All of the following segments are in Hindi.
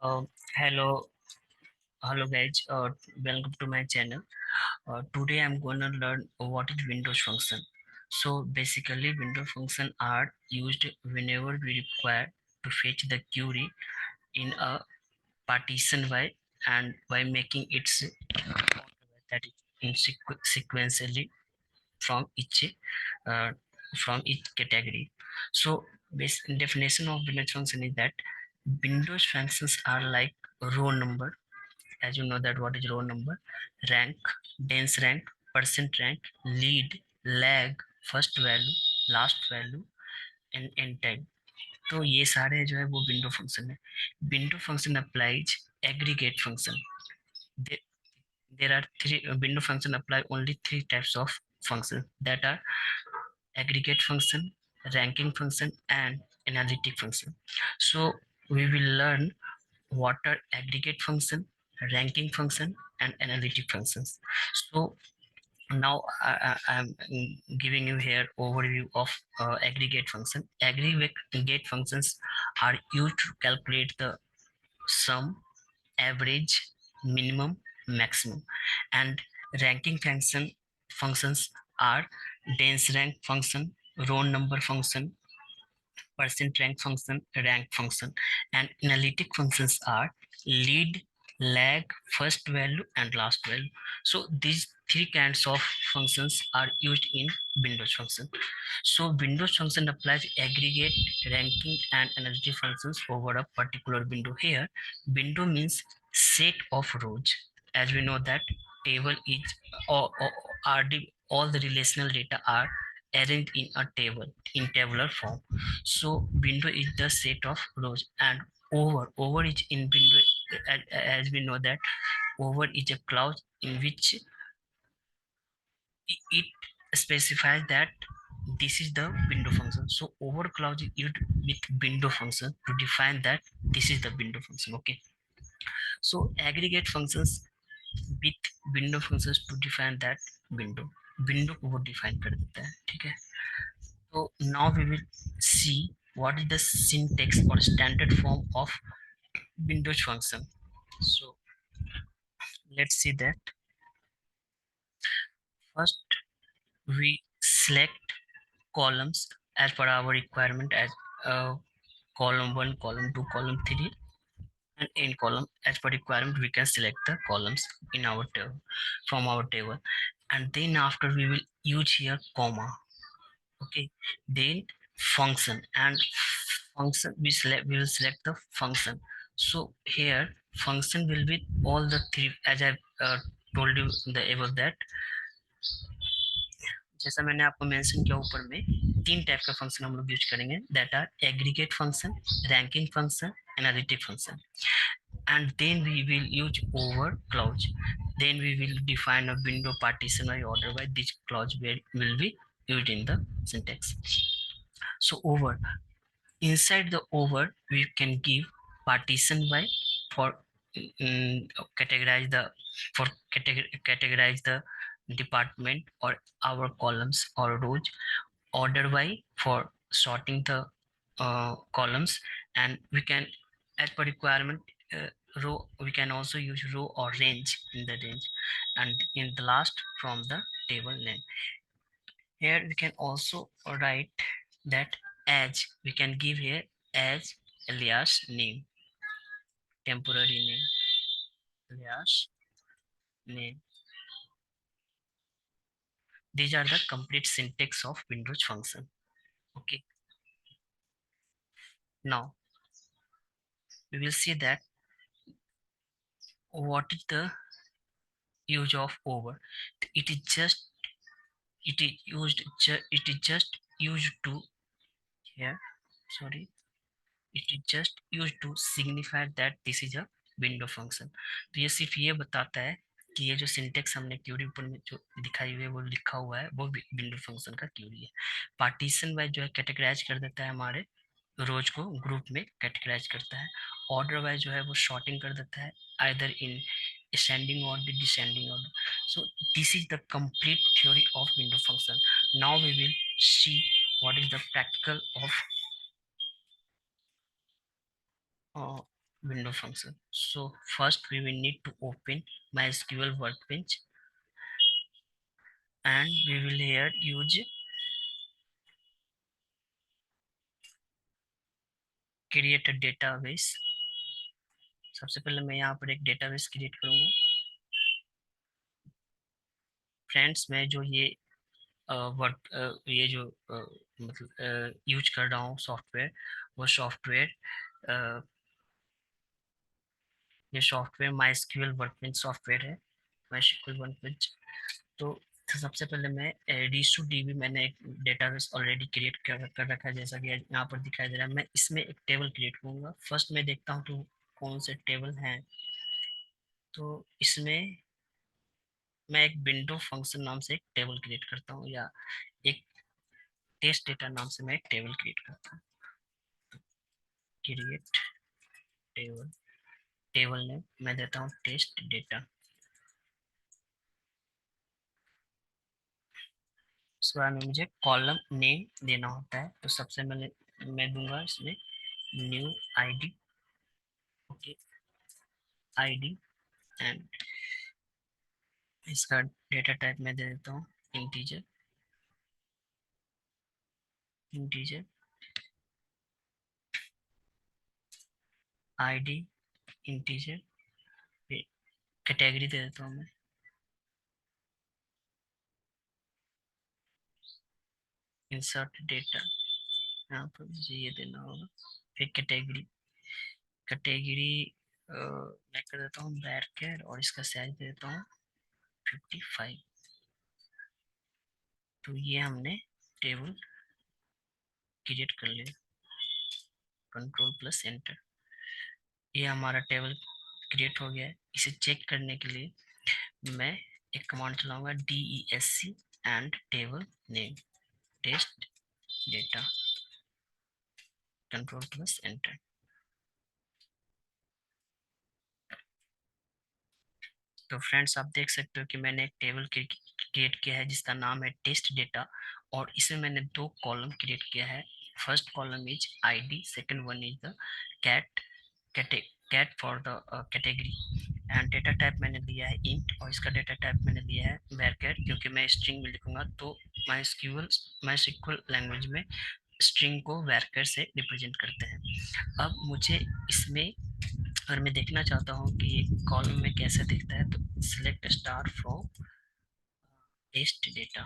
Uh, hello, hello guys. Welcome to my channel. Today I'm gonna learn what is Windows function. So basically, Windows function are used whenever we require to fetch the query in a partition way and by making it that is in sequentially from each uh, from each category. So basic definition of Windows function is that Windows functions are like row number, as you know that what is row number, rank, dense rank, percent rank, lead, lag, first value, last value and end time. तो ये सारे जो है वो विंडो फंक्शन है. Window function applies aggregate function. There are three window function apply only three types of functions, that are aggregate function, ranking function and analytic function. So we will learn what are aggregate function, ranking function and analytic functions. So now I'm giving you here overview of aggregate function. Aggregate functions are used to calculate the sum, average, minimum, maximum. And ranking functions are dense rank function, row number function, percent rank function, and analytic functions are lead, lag, first value, and last value. So these three kinds of functions are used in Windows function. So Windows function applies aggregate, ranking, and analytic functions over a particular window. Here, window means set of rows. As we know that table is or all the relational data are arranged in a table in tabular form. So window is the set of rows, and over is in window, as we know that over is a clause in which it specifies that this is the window function. So over clause is used with window function to define that this is the window function. Okay, so aggregate functions with window functions to define that window. Window को वो डिफाइन कर देता है. ठीक है, so now we will see what is the syntax or standard form of Windows function. So let's see that. First, we select columns as per our requirement, as column 1, column 2, column 3, and in column as per requirement we can select the columns in our table from our table, and then after we will use here comma. Okay, then function, and function we will select the function. So here function will be all the three, as I told you the above that. जैसा मैंने आपको मेंशन किया ऊपर में, तीन टाइप का फंक्शन हम लोग यूज करेंगे, that are aggregate function, ranking function, analytic function. And then we will use over clause. Then we will define a window partition by order by this clause will be used in the syntax. So over, inside the over we can give partition by for categorize the for categorize the department or our columns or rows, order by for sorting the columns, and we can, as per requirement, row we can also use row or range in the range, and in the last from the table name. Here we can also write that as, we can give here as alias name, temporary name, alias name. These are the complete syntax of Windows function. Okay, now we will see that what is the use of over. It is just it is used it is just used to here, sorry, it is just used to signify that this is a window function. तो ये सिर्फ ये बताता है कि ये जो सिंटेक्स हमने क्यूरी ऊपर में जो दिखाई हुई है वो लिखा हुआ है वो विंडो फंक्शन का क्यूरी है. पार्टीशन वाइज जो है कैटेगराइज कर देता है, हमारे रोज को ग्रुप में कैटेगराइज करता है. ऑर्डर वाइज जो है वो शॉर्टिंग कर देता है, either in ascending order, descending order. So this is the complete theory of window function. Now we will see what is the practical of window function. So first we will need to open MySQL workbench, and we will here use create a database. सबसे पहले मैं यहाँ पर एक डेटाबेस क्रिएट करूंगा। फ्रेंड्स, मैं जो ये वर्क ये जो मतलब यूज कर रहा हूँ सॉफ्टवेयर, वो सॉफ्टवेयर ये सॉफ्टवेयर MySQL वर्कbench सॉफ्टवेयर है। MySQL वर्कbench। तो सबसे पहले मैं DB मैंने एक डेटाबेस ऑलरेडी क्रिएट कर रखा है, जैसा कि यहाँ पर दिखाई दे रहा है। मैं इसमें एक टेबल क्रिएट करूंगा। फर्स्ट मैं देखता हूँ तो कौन से टेबल हैं। तो इसमें मैं एक विंडो फंक्शन नाम से एक टेबल क्रिएट करता हूँ, या एक टेस्ट डेटा नाम से मैं एक टेबल क्रिएट करता हूँ। क्रिएट टेबल, टेबल नेम मैं देता हूँ टेस्ट डेटा। उसके बाद में मुझे कॉलम नेम देना होता है। तो सबसे पहले मैं दूंगा इसमें new ID. Okay, ID. And इसका डेटा टाइप मैं दे देता हूँ integer. Integer ID integer. Category दे देता हूँ मैं इंसर्ट डेटा। यहाँ पर मुझे ये देना होगा। फिर कैटेगरी, कैटेगरी मैं कर देता हूँ बैरकेर, और इसका साइज दे देता हूँ 55। तो ये हमने टेबल क्रिएट कर लिया। Control plus enter. ये हमारा टेबल क्रिएट हो गया है। इसे चेक करने के लिए मैं एक कमांड चलाऊंगा DESC and table name test data. Control plus enter. तो फ्रेंड्स, आप देख सकते हो कि मैंने एक टेबल क्रिएट किया है जिसका नाम है टेस्ट डेटा, और इसमें मैंने दो कॉलम क्रिएट किया है। First column is ID, second one is the cat cat for the category. And data type मैंने लिया है इंट, और इसका डेटा टाइप मैंने लिया है वैरचर, क्योंकि मैं स्ट्रिंग में लिखूंगा तो माई सिक्वल लैंग्वेज में स्ट्रिंग को वैरचर से रिप्रेजेंट करते हैं। अब मुझे इसमें अगर मैं देखना चाहता हूँ कि कॉलम में कैसे दिखता है, तो select star from test data.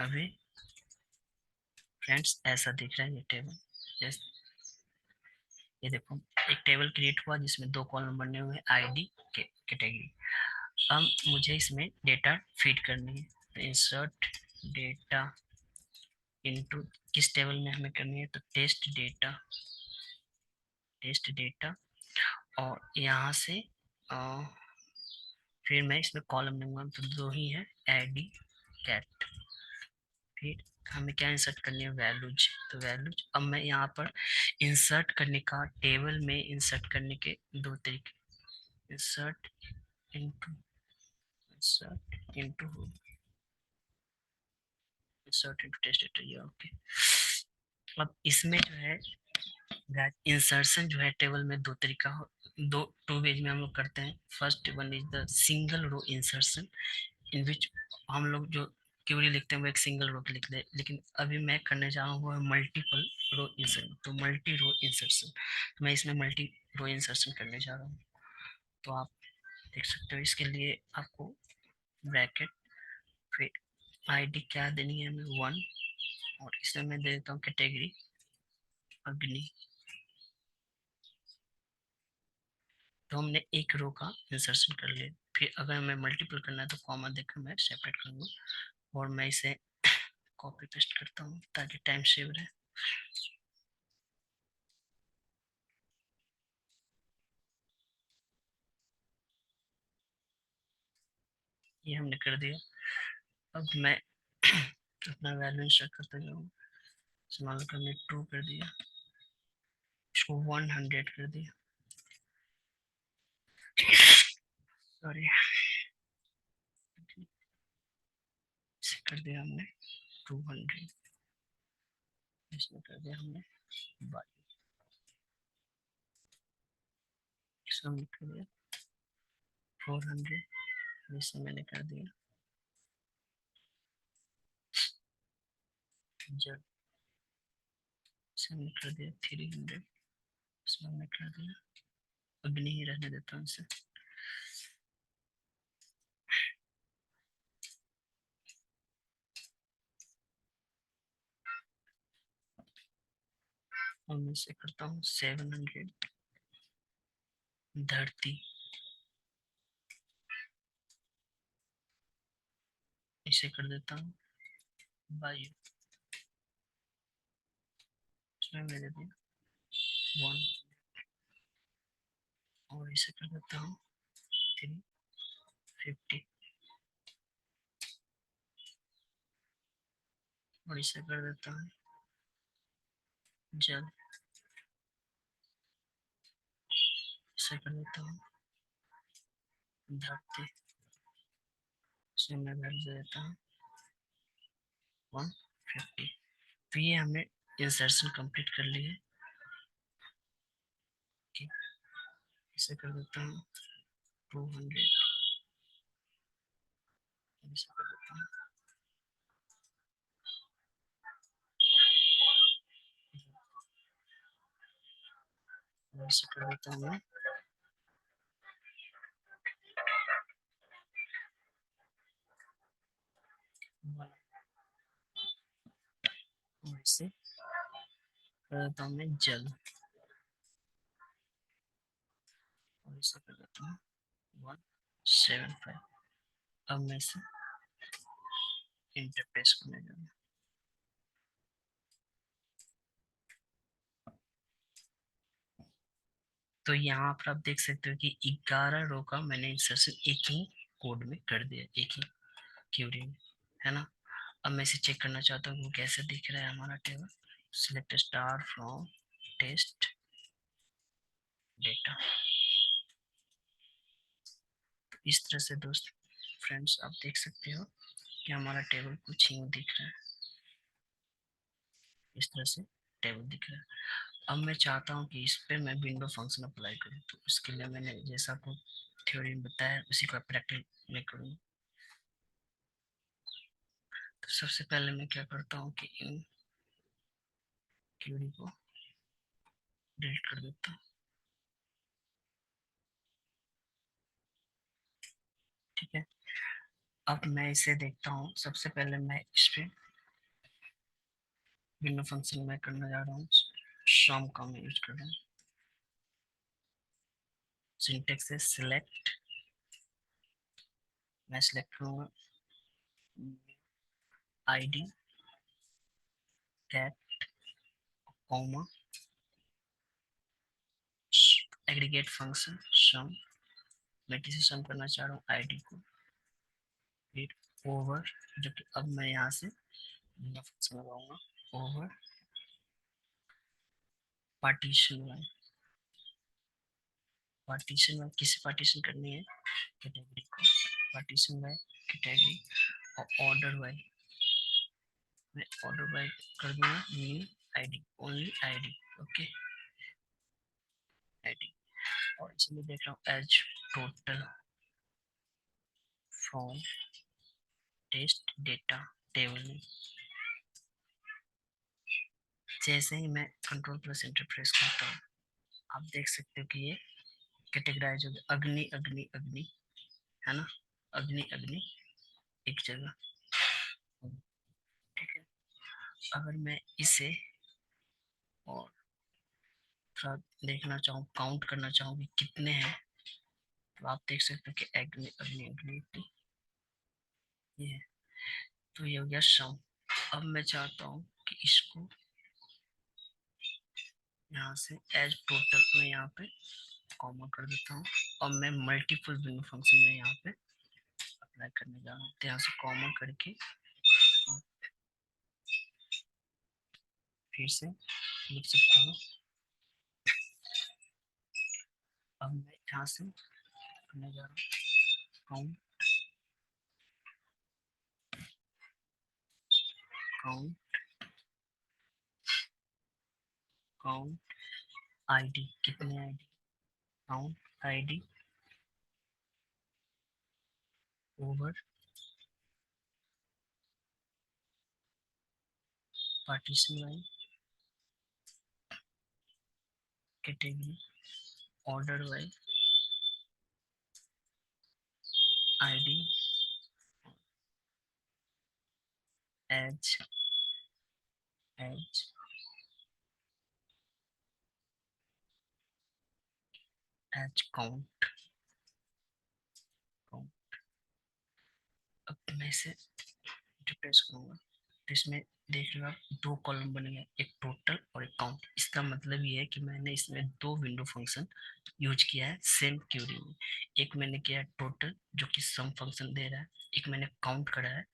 अभी फ्रेंड्स ऐसा दिख रहा है ये टेबल। ये देखो, एक टेबल क्रिएट हुआ जिसमें दो कॉलम बने हुए आईडी कैटेगरी। अब मुझे इसमें डेटा फीड करनी है। इंसर्ट डेटा इनटू, किस टेबल में हमें करनी है, तो टेस्ट डेटा। टेस्ट डेटा, और यहाँ से फिर मैं इसमें कॉलम दूंगा, तो दो ही है, आईडी कैट। फिर हमें क्या इंसर्ट करनी है, वैल्यूज। तो वैल्यूज, अब मैं यहाँ पर इंसर्ट करने का, टेबल में इंसर्ट करने के दो तरीके। Insert into, insert into, insert into test data, ये ओके। अब इसमें जो है इंसर्शन जो है टेबल में दो तरीका हो, दो टू वेज में हम लोग करते हैं। First one is the single row insertion, in which हम लोग जो क्वेरी लिखते हैं वो एक सिंगल रो पे लिखते हैं, लेकिन अभी मैं करने जा रहा हूँ वो है मल्टीपल रो इंसर्शन, तो मल्टी रो इंसर्शन। तो मैं इसमें मल्टी रो इंसर्शन करने जा रहा हूँ। तो आप देख सकते हो, इसके लिए आपको ब्रैकेट, फिर आईडी क्या देनी है हमें 1, और इसमें मैं दे देता हूँ कैटेगरी अग्नि। तो हमने एक रो का इंसर्शन कर लिया। फिर अगर हमें मल्टीपल करना है तो कॉमा देकर मैं सेपरेट करूँगा, और मैं इसे कॉपी पेस्ट करता हूँ ताकि टाइम सेव रहे। ये हमने कर दिया। अब मैं अपना वैल्यू इंसर्ट करता जाऊँ। मान लो कि हमने 2 कर दिया, इसको 100 कर दिया, सॉरी, इसे कर दिया हमने 200, इसमें कर दिया हमने 22। सबमिट कर दिया 400 इसे मैंने कर दिया जब सबमिट कर दिया 300 सबमिट कर दिया अब नहीं रहने देता हूँ इसे और मैं इसे करता हूँ 700 धरती इसे कर देता हूँ वायु इसमें मैंने दिया 1 और इसे कर देता हूँ 350 और इसे कर देता हूँ जल इसे कर देता हूँ धरती इसे मैं वैल्यू दे देता हूँ 150 तो ये हमने इंसर्शन कंप्लीट कर ली है इसे कर देता हूँ 200 इसे कर देता हूँ इसे कर देता हूँ मैं 1 और इसे कर देता हूँ मैं जल और इसे कर देता हूँ 175 अब मैं इसे इंटरफेस करने जा रहा हूँ तो यहाँ पर आप देख सकते हो कि 11 रो का मैंने इंसर्शन एक ही कोड में कर दिया एक ही क्यूरी में है ना अब मैं इसे चेक करना चाहता हूँ कैसे दिख रहा है हमारा table select star from test data तो इस तरह से दोस्त फ्रेंड्स आप देख सकते हो कि हमारा टेबल कुछ ही दिख रहा है इस तरह से टेबल दिख रहा है अब मैं चाहता हूँ कि इस पे मैं विंडो फंक्शन अप्लाई करूँ तो उसके लिए मैंने जैसा आपको थ्योरी में बताया उसी का प्रैक्टिस में करूँगा तो सबसे पहले मैं क्या करता हूँ कि इन क्यूरी को डिलीट कर देता हूँ ठीक है अब मैं इसे देखता हूँ सबसे पहले मैं इस पे विंडो फंक्शन में करने जा रहा हूँ सम का मैं यूज कर रहा हूँ सिंटेक्स से सिलेक्ट मैं सिलेक्ट करूँगा ID cat comma aggregate function sum मैं किसी सम करना चाह रहा हूँ आईडी को फिर ओवर जो कि अब मैं यहाँ से फंक्शन लगाऊंगा over partition by partition by किसी पार्टीशन करनी है कैटेगरी को पार्टीशन वाई कैटेगरी और ऑर्डर वाई मैं ऑर्डर बाय कर दूंगा new ID only ID okay ID और इसमें देख रहा हूँ as total from test data table में जैसे ही मैं कंट्रोल प्लस एंटर प्रेस करता हूँ आप देख सकते हो कि ये कैटेगराइज हो गया अग्नि अग्नि अग्नि है ना अग्नि अग्नि एक जगह ठीक है अगर मैं इसे और थोड़ा देखना चाहूँ काउंट करना चाहूँ कि कितने हैं तो आप देख सकते हो कि अग्नि अग्नि अग्नि ये है तो ये हो गया सम अब मैं चाहता हूँ कि इसको यहाँ से एज टोटल मैं यहाँ पे कॉमा कर देता हूँ और मैं मल्टीपल विंडो फंक्शन में यहाँ पे अप्लाई करने जा रहा हूँ तो यहाँ से कॉमा करके फिर से लिख सकते हो अब मैं यहाँ से करने जा रहा हूँ काउंट काउंट आईडी कितने ID count ID over partition by category order by ID as as as count. अब मैं इसे रिप्लेस करूंगा तो इसमें देख लो आप, दो कॉलम बन गया, एक टोटल और एक काउंट। इसका मतलब ये है कि मैंने इसमें दो विंडो फंक्शन यूज किया है सेम क्यूरी में। एक मैंने किया है टोटल जो कि सम फंक्शन दे रहा है, एक मैंने काउंट करा है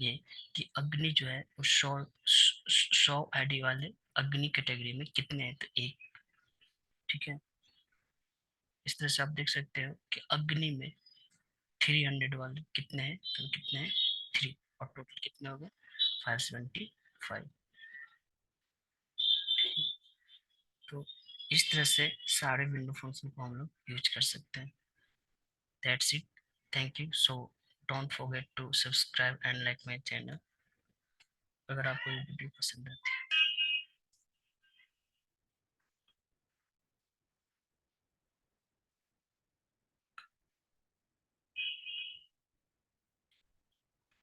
ये कि अग्नि जो है वो 100 आईडी वाले अग्नि कैटेगरी में कितने हैं, तो एक। ठीक है, इस तरह से आप देख सकते हो कि अग्नि में 300 वाले कितने हैं, तो कितने हैं 3, और टोटल कितने हो गए 575। तो इस तरह से सारे विंडो फंक्शन को हम लोग यूज कर सकते हैं। That's it, thank you. So don't forget to subscribe and like my channel अगर आपको ये वीडियो पसंद आती है।